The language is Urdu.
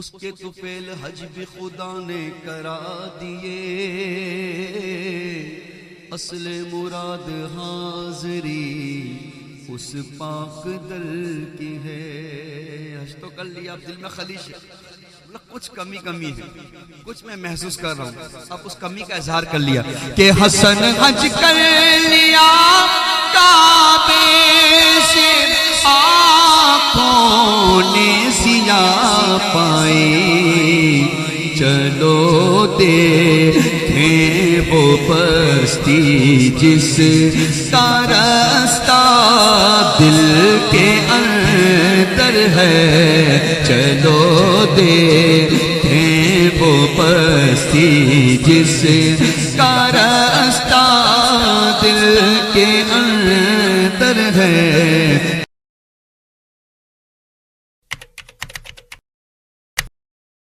اس کے طفیل حج بھی خدا نے کرا دیے، اصل مراد حاضری اس پاک دل کی ہے۔ حج تو کر لیا، اب دل میں خلیش ہے، کچھ کمی ہے، کچھ میں محسوس کر رہا ہوں، اب اس کمی کا اظہار کر لیا کہ حسن حج کر لیا کعبے سے، آنکھوں نے سیاہ پائی، چلو دیکھیں وہ پستی جس کا رستہ دل کے اندر ہے، چلو دیکھیں وہ پستی جس